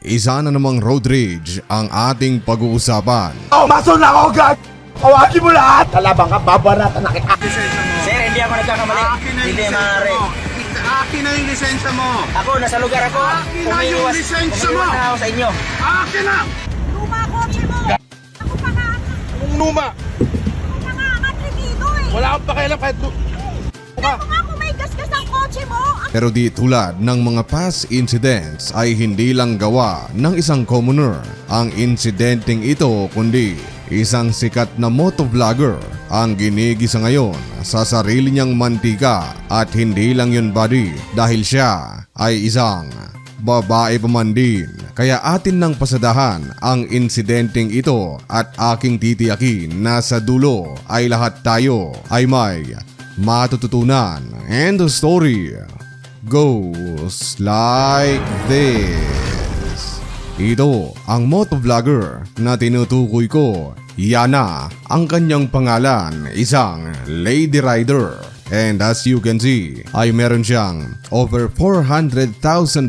isa na namang road rage ang ating pag-uusapan. Mason na ako, gag! Awagin mo lahat! Kalabang ka, babaratan na kita. Lisensya mo. Sir, hindi ako nagkakamali. Akin na yung Hindi lisensya maaari. mo. Akin na yung lisensya mo. Ako, nasa lugar ako. Akin na yung lisensya mo. Umiiwas na ako sa inyo. Akin na! Luma kotse mo! Ako pa nga ang Numa! atrebido eh! Wala akong pakialam kahit... Ako nga kung may gasgas ang kotse mo! Pero di tulad ng mga past incidents ay hindi lang gawa ng isang commoner ang insidenteng ito, kundi isang sikat na motovlogger ang ginigisa ngayon sa sarili niyang mantika. At hindi lang yun, buddy, dahil siya ay isang babae pa man din. Kaya atin nang pasadahan ang insidenteng ito at aking titiyakin na sa dulo ay lahat tayo ay may matututunan. And the story goes like this. Ito ang motovlogger na tinutukoy ko. Yana ang kanyang pangalan, isang lady rider. And as you can see, ay meron siyang over 400,000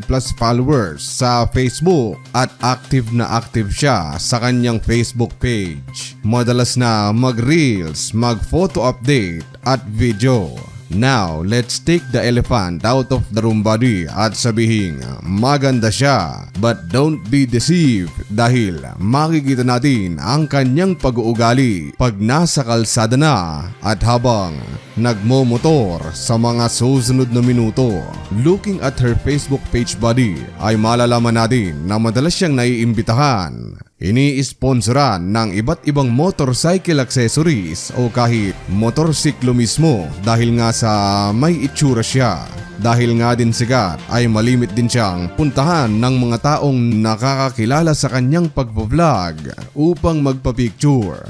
plus followers sa Facebook at active na active siya sa kanyang Facebook page. Madalas na mag-reels, mag-photo update at video. Now, let's take the elephant out of the room, buddy, at sabihin maganda siya. But don't be deceived dahil makikita natin ang kanyang pag-uugali pag nasa kalsada na at habang nagmomotor sa mga susunod na minuto. Looking at her Facebook page, buddy, ay malalaman natin na madalas siyang naiimbitahan, ini-sponsoran ng iba't ibang motorcycle accessories o kahit motorsiklo mismo dahil nga sa may itsura siya. Dahil nga din sikat ay malimit din siyang puntahan ng mga taong nakakakilala sa kanyang pagpo-vlog upang magpa-picture.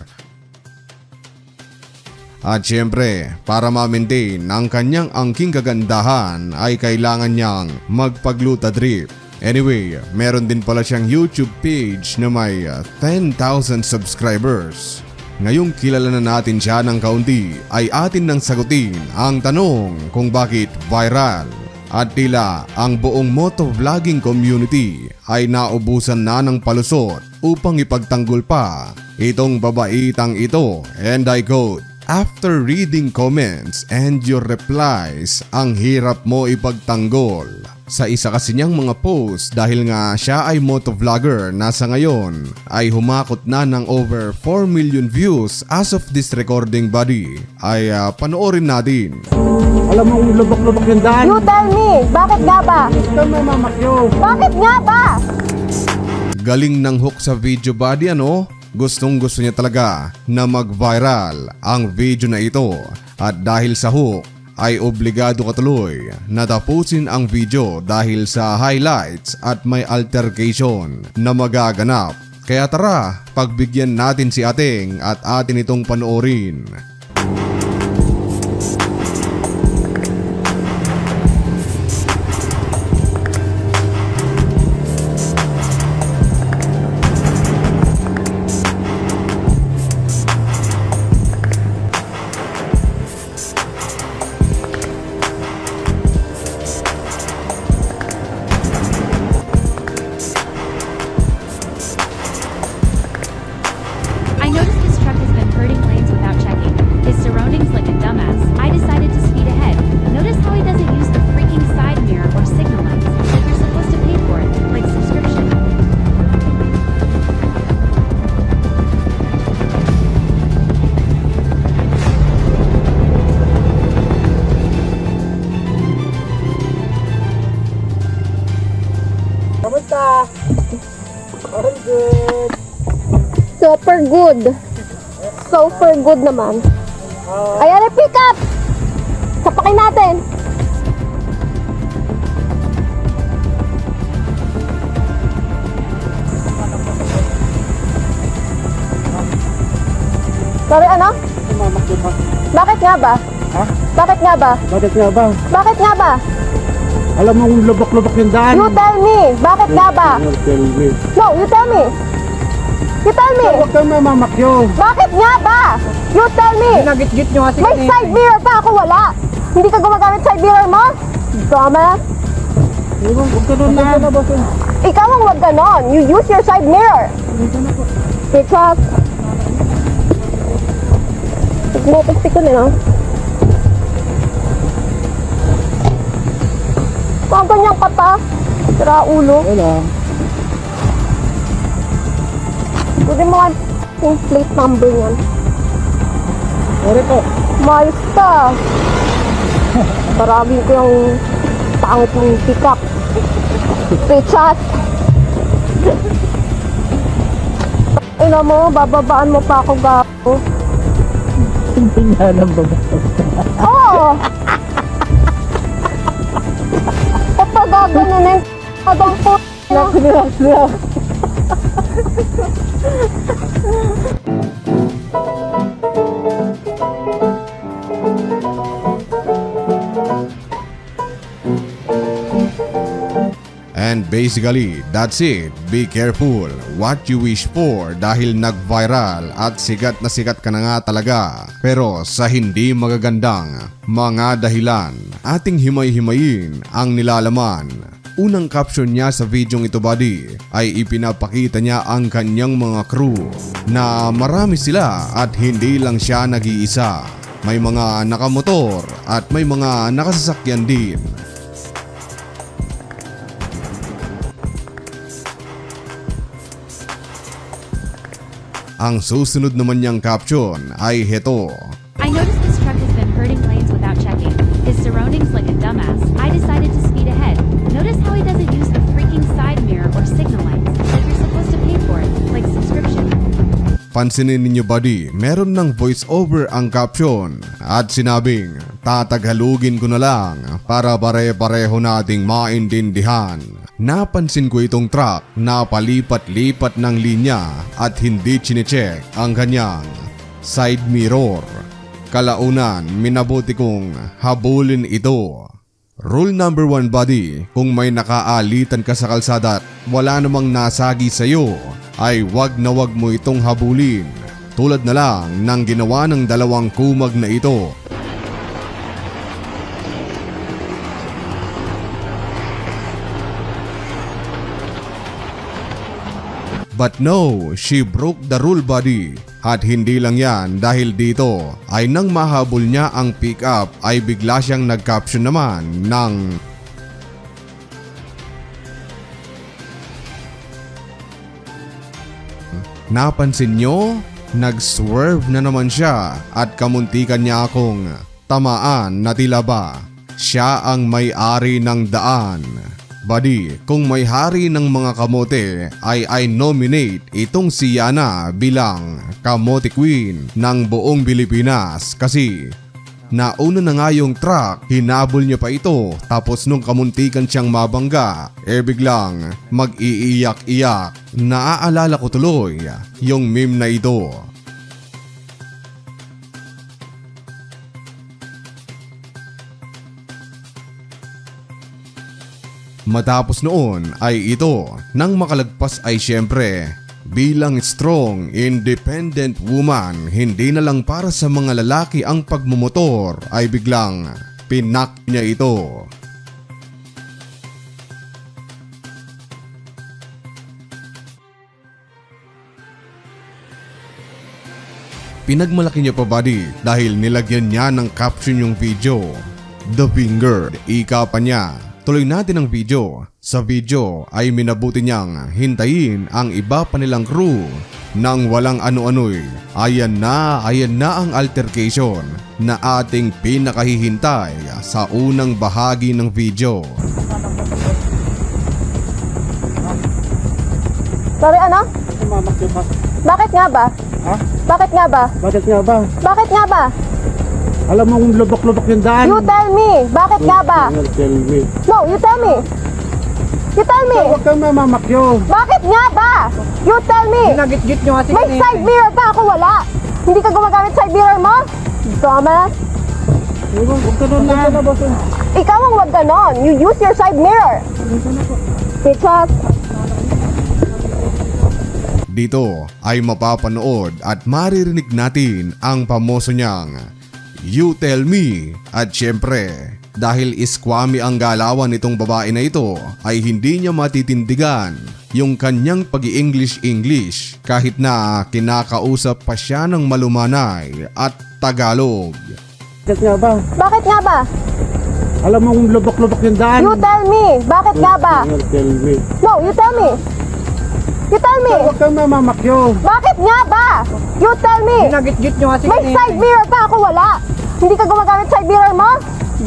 At syempre, para ma-maintain ang kanyang angking kagandahan ay kailangan niyang magpagluta drip. Anyway, meron din pala siyang YouTube page na may 10,000 subscribers. Ngayong kilala na natin siya ng kaunti ay atin nang sagutin ang tanong kung bakit viral. At tila ang buong motovlogging community ay naubusan na ng palusot upang ipagtanggol pa itong babaitang ito. And I quote, "After reading comments and your replies, ang hirap mo ipagtanggol." Sa isa kasi niyang mga post dahil nga siya ay motovlogger na sa ngayon ay humakot na ng over 4 million views as of this recording, buddy, ay panoorin natin. Alam mo, lubak-lubak yung daan. You tell me! Bakit nga ba? Ito may mamakyo. Bakit nga ba? Galing ng hook sa video, buddy, ano? Gustong gusto niya talaga na mag-viral ang video na ito. At dahil sa hook, ay obligado ka tuloy na tapusin ang video dahil sa highlights at may altercation na magaganap. Kaya tara, pagbigyan natin si ating at atin itong panoorin. I noticed this truck has been hurting lanes without checking his surroundings like a dumbass. I decided to speed ahead. Notice how he doesn't use the freaking side mirror or signal lights, like you're supposed to pay for it, like subscription. Kamusta? All good. Super good. Super good naman. Ayan na, pick up! Sapakin natin. Sorry, ano? Mamakyo pa. Bakit nga ba? Ha? Bakit nga ba? Bakit nga ba? Bakit nga ba? Alam mo, lubak-lubak yung daan. You tell me! Bakit nga ba? Tell me. No, you tell me! You tell me! Huwag kang mamamakyo. Bakit nga ba? You tell me! Nagit-git nyo kasi. May side mirror pa, ako wala! Hindi ka gumagamit side mirror mo? Dumbass! Huwag ka doon na. Ikaw ang wag ganon. You use your side mirror. Because... Nagmotostick ko nila. Kung ganyang kata, sira ulo. Wala. Pwede mo yung plate number yan. Sorry po. Mayos ka. Paragin ko yung pangit mong pick up. Pichat. Ina mo, bababaan mo pa ako gapo. Hindi nga lang ba? Oo! Kapag gaganunin, abang po. Relax. And basically, that's it. Be careful what you wish for dahil nag-viral at sikat na sikat ka na nga talaga. Pero sa hindi magagandang mga dahilan, ating himay-himayin ang nilalaman. Unang caption niya sa videong ito, buddy, ay ipinapakita niya ang kanyang mga crew na marami sila at hindi lang siya nag-iisa. May mga nakamotor at may mga nakasasakyan din. Ang susunod naman niyang caption ay heto. I noticed this truck has been hurting lanes without checking. His surroundings like a dumbass. I decided to speed ahead. Notice how he doesn't use the freaking side mirror or signal lights, like you're supposed to pay for it, like subscription. Pansinin ninyo, buddy, meron ng voice over ang caption at sinabing tataghalugin ko na lang para pare-pareho nating maintindihan. Napansin ko itong truck na palipat-lipat ng linya at hindi chinecheck ang kanyang side mirror. Kalaunan, minabuti kong habulin ito. Rule number 1, buddy, kung may nakaalitan ka sa kalsada at wala namang nasagi sa'yo, ay wag na wag mo itong habulin. Tulad na lang ng ginawa ng dalawang kumag na ito. But no, she broke the rule, buddy. At hindi lang yan, dahil dito ay nang mahabol niya ang pick-up ay bigla siyang nag-caption naman ng napansin nyo? Nag-swerve na naman siya at kamuntikan niya akong tamaan na tila ba siya ang may-ari ng daan. Buddy, kung may hari ng mga kamote ay I nominate itong si Yana bilang Kamote Queen ng buong Pilipinas kasi nauna na nga yung truck, hinabol niya pa ito tapos nung kamuntikan siyang mabangga, biglang mag-iiyak-iyak. Naaalala ko tuloy yung meme na ito. Matapos noon ay ito, nang makalagpas ay syempre, bilang strong, independent woman, hindi na lang para sa mga lalaki ang pagmumotor ay biglang pinak niya ito. Pinagmalaki niya pa, buddy, dahil nilagyan niya ng caption yung video. The finger, ika pa niya. Tuloy natin ang video. Sa video ay minabuti niyang hintayin ang iba pa nilang crew nang walang ano-ano'y. Ayan na ang altercation na ating pinakahihintay sa unang bahagi ng video. Sorry, ano? Sumamak yung bus. Bakit nga ba? Ha? Bakit nga ba? Bakit nga ba? Bakit nga ba? Alam mo kung lubak-lubak yung daan. You tell me. Bakit nga ba? You tell me. No, you tell me. You tell me. Huwag kang mamamakyo. Bakit nga ba? You tell me. Ginagit-git nyo kasi May side mirror pa, ako wala. Hindi ka gumagamit side mirror mo? Dumbass. Huwag ka doon na. Ikaw ang wag ganon. You use your side mirror. Bitches. Dito ay mapapanood at maririnig natin ang pamoso niyang You Tell Me at syempre Dahil iskwami ang galawan nitong babae na ito ay hindi niya matitindigan yung kanyang pag-i-English kahit na kinakausap pa siya ng malumanay at Tagalog. Bakit nga ba? Bakit nga ba? Alam mo kung lubok-lubok yung daan. You tell me. Bakit nga ba? You tell me. No, you tell me. You tell me. Huwag kang mamamakyo. Bakit nga ba? You tell me. Ginagit-git nyo kasi May side mirror pa ako wala. Hindi ka gumagamit side mirror mo?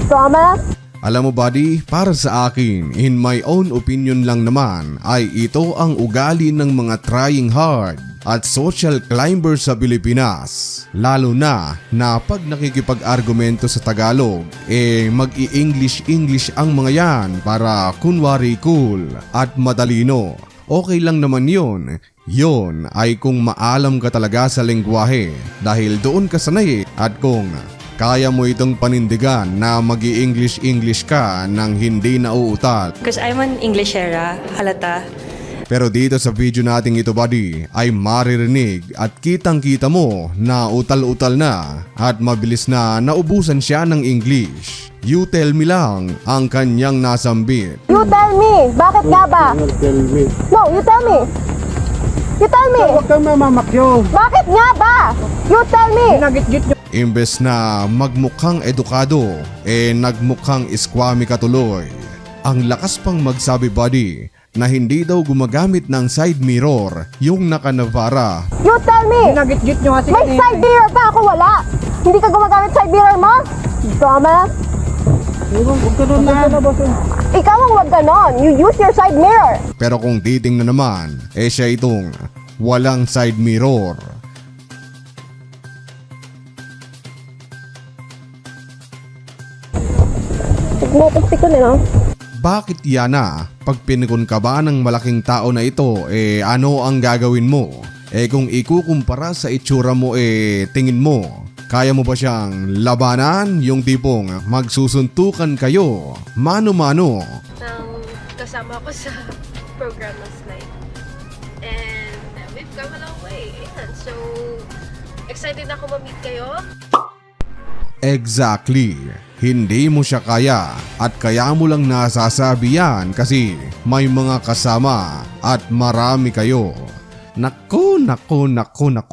Dumbass. Alam mo buddy, para sa akin, in my own opinion lang naman, ay ito ang ugali ng mga trying hard at social climber sa Pilipinas. Lalo na pag nakikipag-argumento sa Tagalog, mag-i-English ang mga yan para kunwari cool at madalino. Okay lang naman yun. Yun ay kung maalam ka talaga sa lengguwahe dahil doon ka sanay at kung kaya mo itong panindigan na mag-i-English ka nang hindi nauutal. Because I'm an Englishera, halata. Pero dito sa video nating ito buddy ay maririnig at kitang-kita mo na utal-utal na at mabilis na naubusan siya ng English. You tell me lang ang kanyang nasambit. You tell me. Bakit nga ba? You tell me. No, you tell me. You tell me. Huwag kang mamamakyo. Bakit nga ba? You tell me. Ginagit-git nyo. Imbes na magmukhang edukado, nagmukhang iskwami ka tuloy. Ang lakas pang magsabi buddy na hindi daw gumagamit ng side mirror yung naka-Navara. You tell me. Ginagit-git nyo kasi May side mirror pa ako wala. Hindi ka gumagamit side mirror mo? Dumbass. Huwag ka doon na. Ikaw ang wag ganon. You use your side mirror. Pero kung titingnan naman, siya itong walang side mirror. Nagmopasti ko nila. Bakit Yana, pag pinikon ka ba ng malaking tao na ito, ano ang gagawin mo? Kung ikukumpara sa itsura mo, tingin mo, kaya mo ba siyang labanan? Yung tipong magsusuntukan kayo, mano-mano. Kasama ko sa program last night. And we've come a long way. Ayan. So, excited na ako ma-meet kayo. Exactly. Hindi mo siya kaya at kaya mo lang nasasabi yan kasi may mga kasama at marami kayo. Naku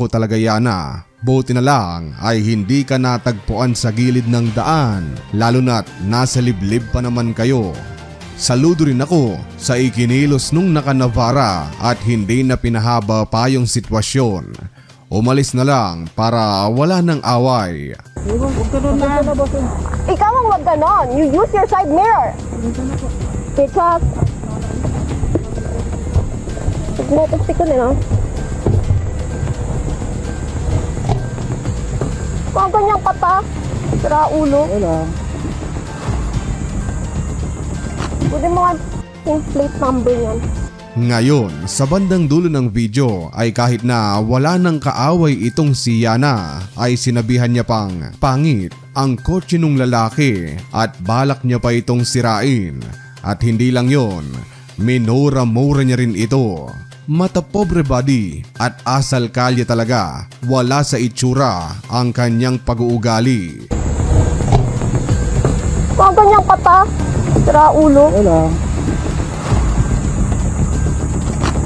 talaga Yana. Buti na lang ay hindi ka natagpuan sa gilid ng daan lalo na't nasa liblib pa naman kayo. Saludo rin ako sa ikinilos nung naka-Navara at hindi na pinahaba pa yung sitwasyon. Umalis na lang para wala nang away. Huwag ka doon na. Ikaw ang wag ganon. You use your side mirror. Bitches. Nagmopasti ko nila. Kung ganyan ka pa, sira ulo. Wala. Pwede mo nga yung plate number yan. Ngayon, sa bandang dulo ng video ay kahit na wala nang kaaway itong si Yana ay sinabihan niya pang pangit ang kotse nung lalaki at balak niya pa itong sirain. At hindi lang yon, minura-mura niya rin ito. Mata pobre body at asal kalye talaga, wala sa itsura ang kanyang pag-uugali. Kung ganyan ka pa, sira ulo. Wala.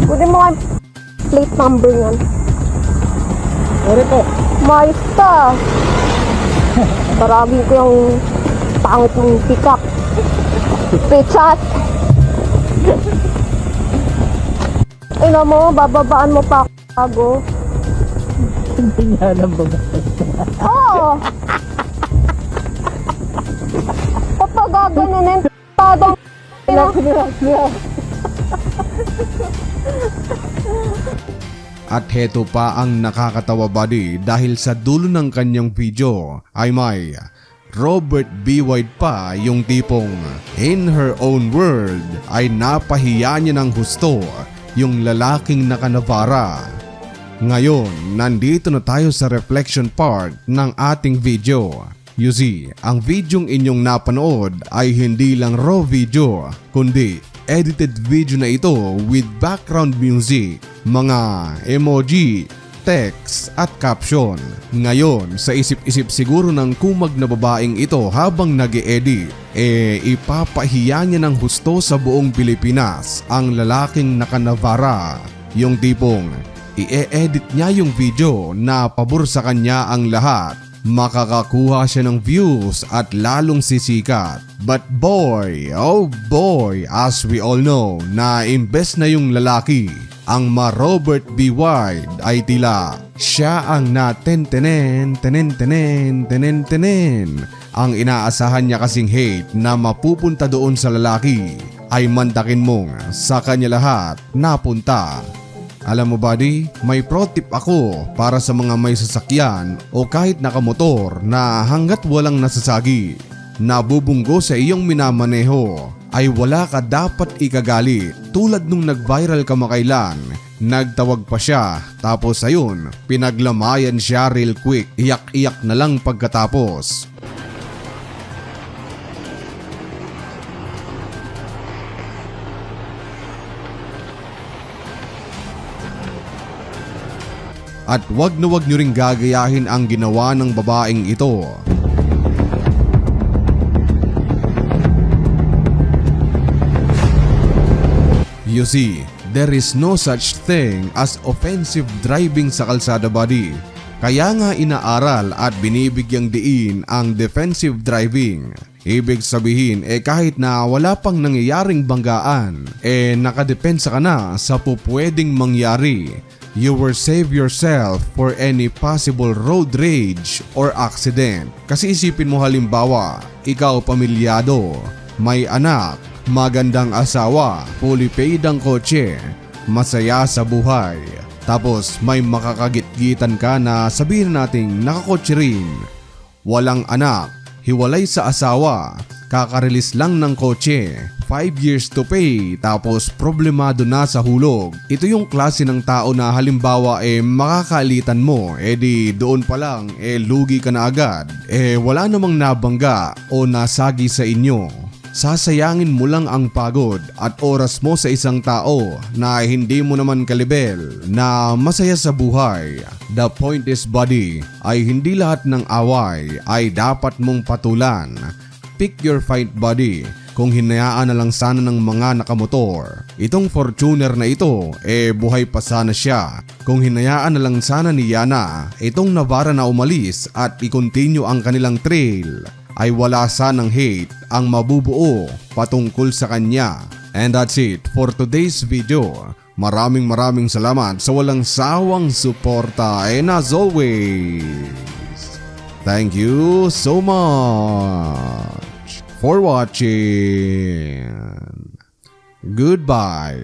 Pwede mo nga plate number yan. Ore ko. Mais ka. Marami ko yung pangit ng pick-up. Bitches. Ina mo, bababaan mo pa ako. Hindi nga alam ba? Oo. Kapag gaganunin, tadong At heto pa ang nakakatawa buddy dahil sa dulo ng kanyang video ay may Robert B. White pa yung tipong in her own world ay napahiya niya ng husto yung lalaking naka-Navara. Ngayon, nandito na tayo sa reflection part ng ating video. You see, ang videong inyong napanood ay hindi lang raw video, kundi edited video na ito with background music, mga emoji, text at caption. Ngayon, sa isip-isip siguro ng kumag na babaeng ito habang nag-e-edit, ipapahiya niya ng husto sa buong Pilipinas ang lalaking nakanavara. Yung tipong i-edit niya yung video na pabor sa kanya ang lahat. Makakakuha siya ng views at lalong sisikat. But boy, oh boy, as we all know na imbes na yung lalaki ang ma-Robert B. Wide ay tila siya ang natentenen. Ang inaasahan niya kasing hate na mapupunta doon sa lalaki ay mandakin mong sa kanya lahat napunta. Alam mo buddy, may pro tip ako para sa mga may sasakyan o kahit nakamotor na hanggat walang nasasagi, nabubunggo sa iyong minamaneho, ay wala ka dapat ikagalit. Tulad nung nag-viral kamakailan, nagtawag pa siya tapos ayun, pinaglamayan siya real quick, iyak-iyak na lang pagkatapos. At wag na wag nyo ring gagayahin ang ginawa ng babaeng ito. You see, there is no such thing as offensive driving sa kalsada buddy. Kaya nga inaaral at binibigyang diin ang defensive driving. Ibig sabihin kahit na wala pang nangyayaring banggaan, nakadepensa ka na sa pupwedeng mangyari. You will save yourself for any possible road rage or accident. Kasi isipin mo halimbawa, ikaw pamilyado, may anak, magandang asawa, fully paid ang kotse, masaya sa buhay. Tapos may makakagit-gitan ka na sabihin nating nakakotse rin. Walang anak, hiwalay sa asawa, kakarelis lang ng kotse, 5 years to pay, tapos problemado na sa hulog. Ito yung klase ng tao na halimbawa makakaalitan mo, di doon pa lang lugi ka na agad. Wala namang nabangga o nasagi sa inyo. Sasayangin mo lang ang pagod at oras mo sa isang tao na hindi mo naman kalibel na masaya sa buhay. The point is buddy, ay hindi lahat ng away ay dapat mong patulan. Pick your fight buddy. Kung hinayaan na lang sana ng mga nakamotor, itong Fortuner na ito, buhay pa sana siya. Kung hinayaan na lang sana ni Yana, itong Navara na umalis at i-continue ang kanilang trail, ay wala sanang hate ang mabubuo patungkol sa kanya. And that's it for today's video. Maraming salamat sa walang sawang suporta, and as always, thank you so much for watching. Goodbye.